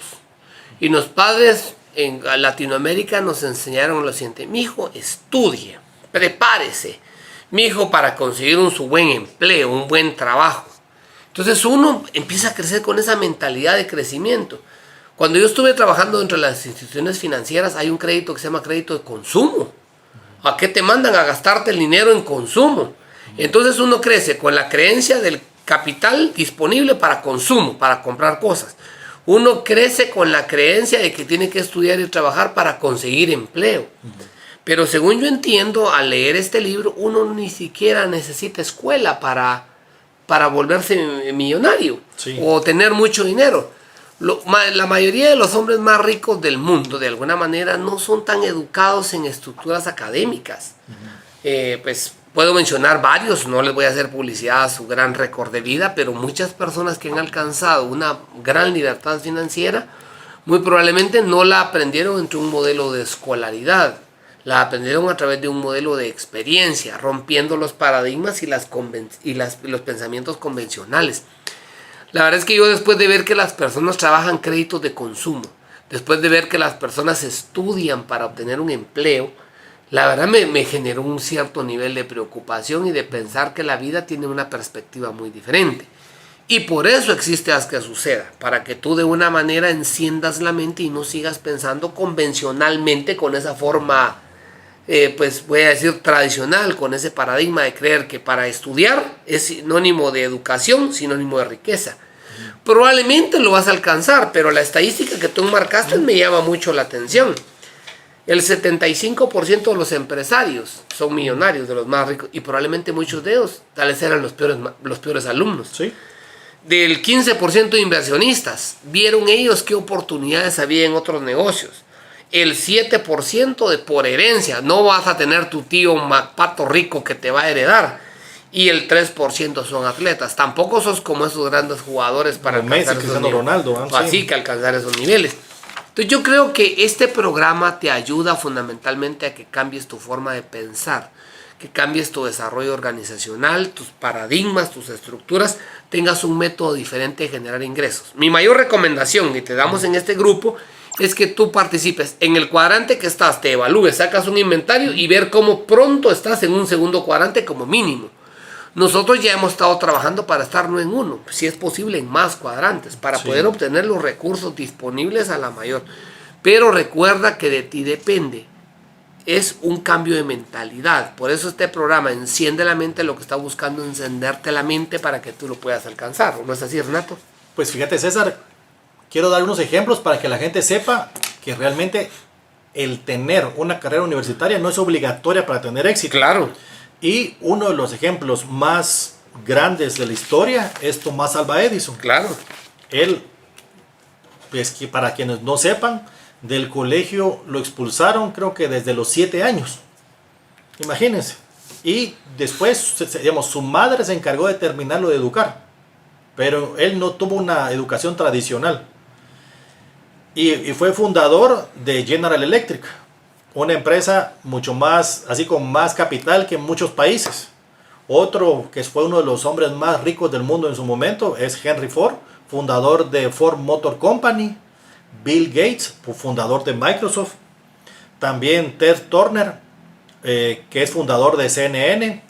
Y los padres en Latinoamérica nos enseñaron lo siguiente: mi hijo, estudie, prepárese. Mi hijo, para conseguir su buen empleo, un buen trabajo. Entonces uno empieza a crecer con esa mentalidad de crecimiento. Cuando yo estuve trabajando dentro de las instituciones financieras, hay un crédito que se llama crédito de consumo. ¿A qué te mandan? A gastarte el dinero en consumo. Entonces uno crece con la creencia del capital disponible para consumo, para comprar cosas. Uno crece con la creencia de que tiene que estudiar y trabajar para conseguir empleo. Pero según yo entiendo, al leer este libro, uno ni siquiera necesita escuela para volverse millonario, sí, o tener mucho dinero. La mayoría de los hombres más ricos del mundo, de alguna manera, no son tan educados en estructuras académicas. Pues puedo mencionar varios, no les voy a hacer publicidad a su gran récord de vida, pero muchas personas que han alcanzado una gran libertad financiera, muy probablemente no la aprendieron entre un modelo de escolaridad, la aprendieron a través de un modelo de experiencia, rompiendo los paradigmas y los pensamientos convencionales. La verdad es que yo, después de ver que las personas trabajan créditos de consumo, después de ver que las personas estudian para obtener un empleo, la verdad me generó un cierto nivel de preocupación y de pensar que la vida tiene una perspectiva muy diferente. Y por eso existe Haz que Suceda, para que tú de una manera enciendas la mente y no sigas pensando convencionalmente con esa forma, pues voy a decir tradicional, con ese paradigma de creer que para estudiar es sinónimo de educación, sinónimo de riqueza. Probablemente lo vas a alcanzar, pero la estadística que tú marcaste me llama mucho la atención. El 75% de los empresarios son millonarios, de los más ricos, y probablemente muchos de ellos tal vez eran los peores alumnos. ¿Sí? Del 15% de inversionistas, vieron ellos qué oportunidades había en otros negocios. El 7% por herencia, no vas a tener tu tío pato rico que te va a heredar. y el 3% son atletas. Tampoco sos como esos grandes jugadores para Como Messi, alcanzar esos Cristiano niveles. Ronaldo, Así sí. que alcanzar esos niveles. Entonces yo creo que este programa te ayuda fundamentalmente a que cambies tu forma de pensar, que cambies tu desarrollo organizacional, tus paradigmas, tus estructuras, tengas un método diferente de generar ingresos. Mi mayor recomendación, y te damos en este grupo, es que tú participes en el cuadrante que estás, te evalúes, sacas un inventario y ver cómo pronto estás en un segundo cuadrante como mínimo. Nosotros ya hemos estado trabajando para estar no en uno, si es posible en más cuadrantes, para poder obtener los recursos disponibles a la mayor. Pero recuerda que de ti depende. Es un cambio de mentalidad. Por eso este programa Enciende la Mente lo que está buscando encenderte la mente para que tú lo puedas alcanzar. ¿No es así, Renato? Pues fíjate, César, quiero dar unos ejemplos para que la gente sepa que realmente el tener una carrera universitaria no es obligatoria para tener éxito. Claro. Y uno de los ejemplos más grandes de la historia es Tomás Alva Edison. Claro. Él, pues que para quienes no sepan, del colegio lo expulsaron creo que desde los 7 años. Imagínense. Y después, digamos, su madre se encargó de terminarlo de educar. Pero él no tuvo una educación tradicional. Y fue fundador de General Electric, una empresa mucho más, así con más capital que en muchos países. Otro que fue uno de los hombres más ricos del mundo en su momento es Henry Ford, fundador de Ford Motor Company. Bill Gates, fundador de Microsoft. También Ted Turner, que es fundador de CNN.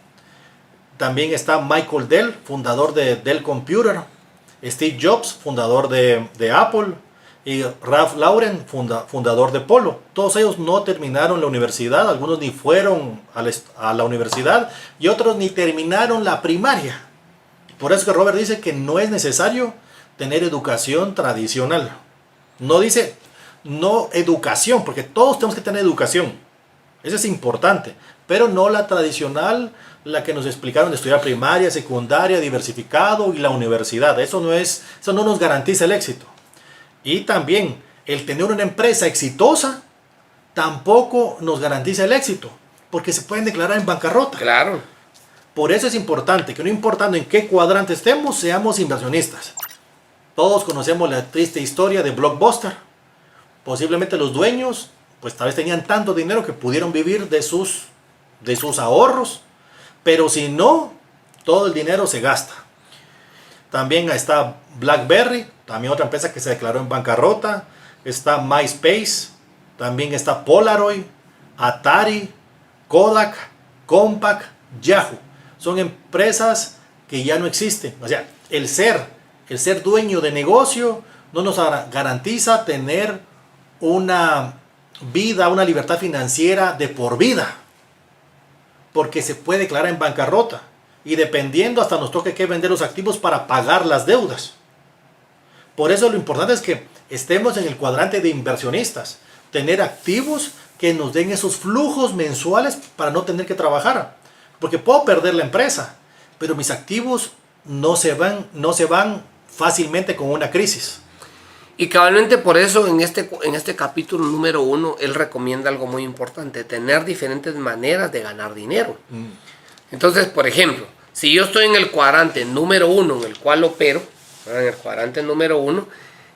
También está Michael Dell, fundador de Dell Computer. Steve Jobs, fundador de Apple. Y Ralph Lauren, fundador de Polo. Todos ellos no terminaron la universidad, algunos ni fueron a la universidad y otros ni terminaron la primaria. Por eso que Robert dice que no es necesario tener educación tradicional. No dice no educación, porque todos tenemos que tener educación. Eso es importante, pero no la tradicional, la que nos explicaron de estudiar primaria, secundaria, diversificado y la universidad. Eso no nos garantiza el éxito. Y también el tener una empresa exitosa tampoco nos garantiza el éxito, porque se pueden declarar en bancarrota. Claro. Por eso es importante que no importando en qué cuadrante estemos, seamos inversionistas. Todos conocemos la triste historia de Blockbuster. Posiblemente los dueños, pues tal vez tenían tanto dinero que pudieron vivir de sus ahorros, pero si no, todo el dinero se gasta. También está BlackBerry, también otra empresa que se declaró en bancarrota. Está MySpace, también está Polaroid, Atari, Kodak, Compaq, Yahoo. Son empresas que ya no existen. O sea, el ser dueño de negocio no nos garantiza tener una vida, una libertad financiera de por vida. Porque se puede declarar en bancarrota. Y dependiendo hasta nos toque que vender los activos para pagar las deudas. Por eso lo importante es que estemos en el cuadrante de inversionistas. Tener activos que nos den esos flujos mensuales para no tener que trabajar. Porque puedo perder la empresa, pero mis activos no se van fácilmente con una crisis. Y cabalmente por eso en este capítulo número 1 él recomienda algo muy importante, tener diferentes maneras de ganar dinero. Entonces, por ejemplo, si yo estoy en el cuadrante número 1 en el cual opero, en el cuadrante número 1,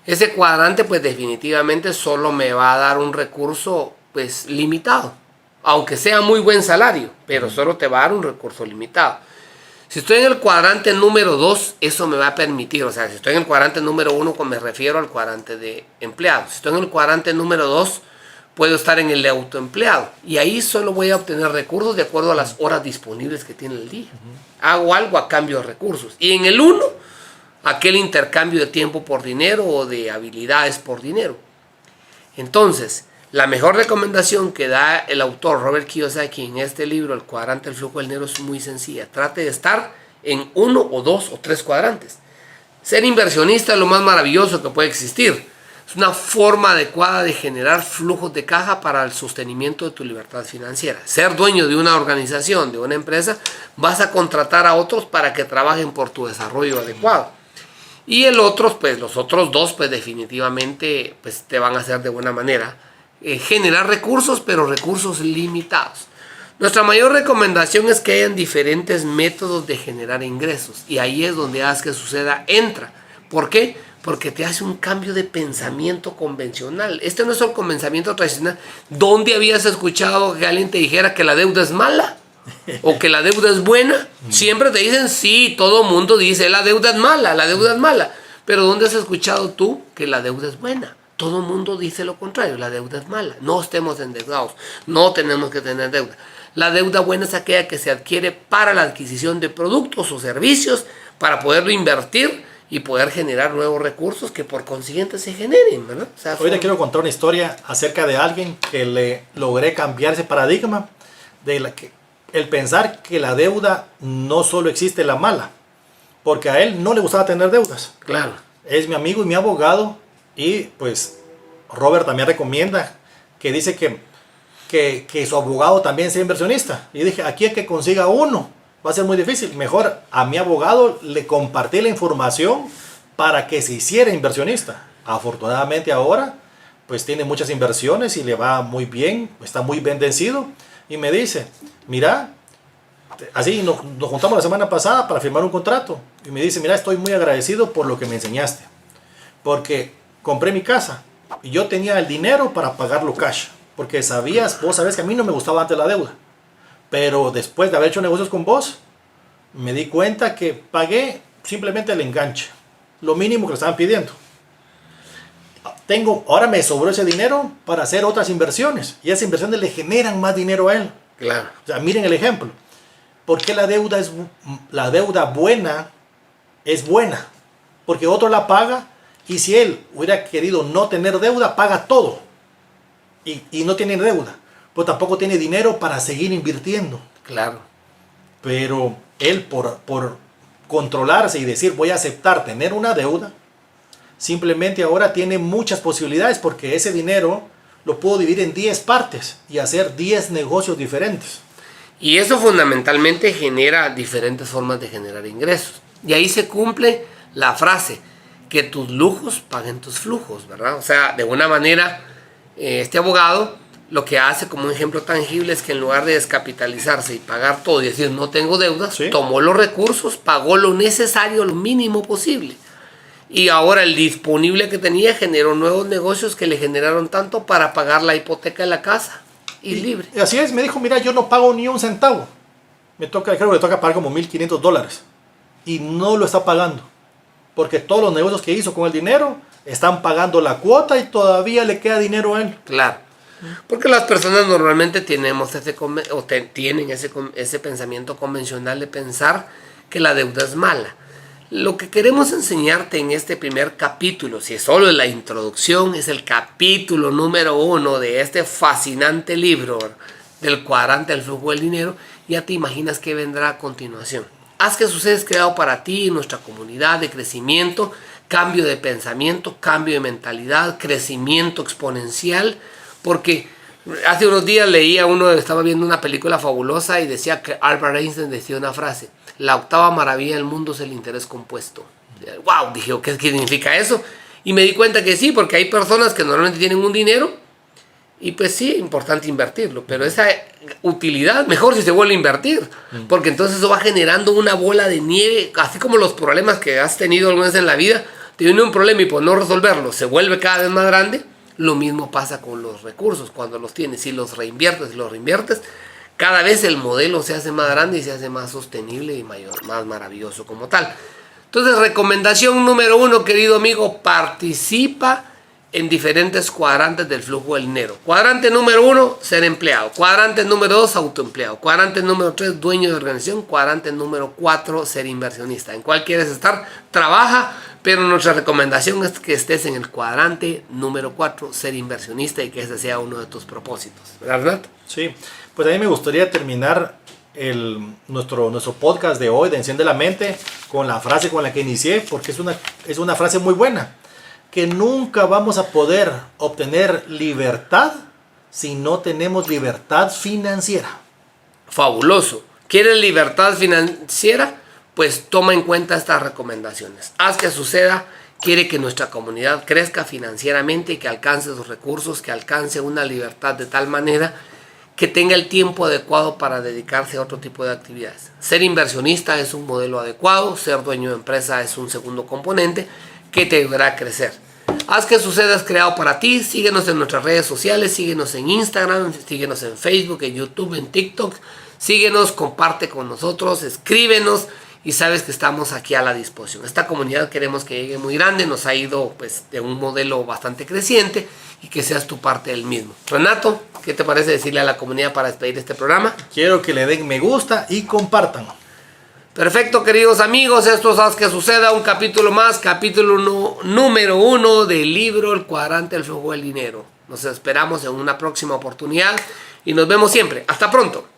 ese cuadrante pues definitivamente solo me va a dar un recurso pues limitado, aunque sea muy buen salario, pero solo te va a dar un recurso limitado. Si estoy en el cuadrante número 2, eso me va a permitir, o sea, si estoy en el cuadrante número 1, me refiero al cuadrante de empleados. Si estoy en el cuadrante número 2, puedo estar en el de autoempleado. Y ahí solo voy a obtener recursos de acuerdo a las horas disponibles que tiene el día. Hago algo a cambio de recursos. Y en el 1, aquel intercambio de tiempo por dinero o de habilidades por dinero. Entonces, la mejor recomendación que da el autor Robert Kiyosaki en este libro, El cuadrante del flujo del dinero, es muy sencilla. Trate de estar en 1 o 2 o 3 cuadrantes. Ser inversionista es lo más maravilloso que puede existir. Es una forma adecuada de generar flujos de caja para el sostenimiento de tu libertad financiera. Ser dueño de una organización, de una empresa, vas a contratar a otros para que trabajen por tu desarrollo adecuado. Y los otros dos, pues definitivamente pues, te van a hacer de buena manera generar recursos, pero recursos limitados. Nuestra mayor recomendación es que hayan diferentes métodos de generar ingresos. Y ahí es donde Haz que Suceda entra. ¿Por qué? Porque te hace un cambio de pensamiento convencional. Este no es el pensamiento tradicional. ¿Dónde habías escuchado que alguien te dijera que la deuda es mala? ¿O que la deuda es buena? Siempre te dicen, sí, todo mundo dice, la deuda es mala, la deuda es mala. Pero ¿dónde has escuchado tú que la deuda es buena? Todo el mundo dice lo contrario, la deuda es mala. No estemos endeudados, no tenemos que tener deuda. La deuda buena es aquella que se adquiere para la adquisición de productos o servicios, para poderlo invertir y poder generar nuevos recursos que por consiguiente se generen, ¿verdad? O sea, hoy le quiero contar una historia acerca de alguien que le logré cambiar ese paradigma de el pensar que la deuda no solo existe la mala, porque a él no le gustaba tener deudas. Claro. Es mi amigo y mi abogado y pues Robert también recomienda que dice que su abogado también sea inversionista. Y dije, aquí es que consiga uno. Va a ser muy difícil. Mejor a mi abogado le compartí la información para que se hiciera inversionista. Afortunadamente ahora pues tiene muchas inversiones y le va muy bien, está muy bendecido. Y me dice, mira, así nos juntamos la semana pasada para firmar un contrato. Y me dice, mira, estoy muy agradecido por lo que me enseñaste. Porque compré mi casa y yo tenía el dinero para pagarlo cash. Porque vos sabés que a mí no me gustaba antes la deuda. Pero después de haber hecho negocios con vos, me di cuenta que pagué simplemente el enganche. Lo mínimo que le estaban pidiendo. Ahora me sobró ese dinero para hacer otras inversiones. Y esas inversiones le generan más dinero a él. Claro. O sea, miren el ejemplo. ¿Por qué la deuda buena es buena? Porque otro la paga y si él hubiera querido no tener deuda, paga todo. Y no tiene deuda. Pues tampoco tiene dinero para seguir invirtiendo. Claro. Pero él por controlarse y decir voy a aceptar tener una deuda, simplemente ahora tiene muchas posibilidades porque ese dinero lo puedo dividir en 10 partes y hacer 10 negocios diferentes. Y eso fundamentalmente genera diferentes formas de generar ingresos. Y ahí se cumple la frase, que tus lujos paguen tus flujos, ¿verdad? O sea, de una manera, este abogado lo que hace como un ejemplo tangible es que en lugar de descapitalizarse y pagar todo y decir no tengo deudas, ¿sí?, tomó los recursos, pagó lo necesario, lo mínimo posible. Y ahora el disponible que tenía generó nuevos negocios que le generaron tanto para pagar la hipoteca de la casa. Y libre. Y así es, me dijo, mira, yo no pago ni un centavo. Creo que le toca pagar como $1,500. Y no lo está pagando. Porque todos los negocios que hizo con el dinero están pagando la cuota y todavía le queda dinero a él. Claro. Porque las personas normalmente tienen ese pensamiento convencional de pensar que la deuda es mala. Lo que queremos enseñarte en este primer capítulo, si es solo la introducción, es el capítulo número 1 de este fascinante libro del cuadrante del flujo del dinero. Ya te imaginas qué vendrá a continuación. Haz que Suceda es creado para ti, en nuestra comunidad de crecimiento, cambio de pensamiento, cambio de mentalidad, crecimiento exponencial. Porque hace unos días estaba viendo una película fabulosa y decía que Albert Einstein decía una frase: la octava maravilla del mundo es el interés compuesto. ¡Wow! Dije, ¿qué significa eso? Y me di cuenta que sí, porque hay personas que normalmente tienen un dinero y pues sí, es importante invertirlo, pero esa utilidad, mejor si se vuelve a invertir, porque entonces eso va generando una bola de nieve, así como los problemas que has tenido alguna vez en la vida, te viene un problema y por no resolverlo se vuelve cada vez más grande. Lo mismo pasa con los recursos cuando los tienes. Si los reinviertes, cada vez el modelo se hace más grande y se hace más sostenible y más maravilloso como tal. Entonces, recomendación número 1, querido amigo, participa en diferentes cuadrantes del flujo del dinero. Cuadrante número 1, ser empleado. Cuadrante número 2, autoempleado. Cuadrante número 3, dueño de organización. Cuadrante número 4, ser inversionista. ¿En cuál quieres estar? Trabaja. Pero nuestra recomendación es que estés en el cuadrante número 4, ser inversionista, y que ese sea uno de tus propósitos. ¿Verdad? Sí, pues a mí me gustaría terminar nuestro podcast de hoy, de Enciende la Mente, con la frase con la que inicié, porque es una frase muy buena, que nunca vamos a poder obtener libertad si no tenemos libertad financiera. Fabuloso. ¿Quieres libertad financiera? Pues toma en cuenta estas recomendaciones. Haz que Suceda quiere que nuestra comunidad crezca financieramente y que alcance sus recursos, que alcance una libertad de tal manera que tenga el tiempo adecuado para dedicarse a otro tipo de actividades. Ser inversionista es un modelo adecuado, ser dueño de empresa es un segundo componente que te ayudará a crecer. Haz que suceda es creado para ti. Síguenos en nuestras redes sociales, síguenos en Instagram, síguenos en Facebook, en YouTube, en TikTok. Síguenos, comparte con nosotros, escríbenos y sabes que estamos aquí a la disposición. Esta comunidad queremos que llegue muy grande, nos ha ido pues de un modelo bastante creciente y que seas tu parte del mismo. Renato, ¿qué te parece decirle a la comunidad para despedir este programa? Quiero que le den me gusta y compartan. Perfecto, queridos amigos, esto es Haz que Suceda, un capítulo más, número 1 del libro El Cuadrante del Flujo del Dinero. Nos esperamos en una próxima oportunidad y nos vemos siempre. Hasta pronto.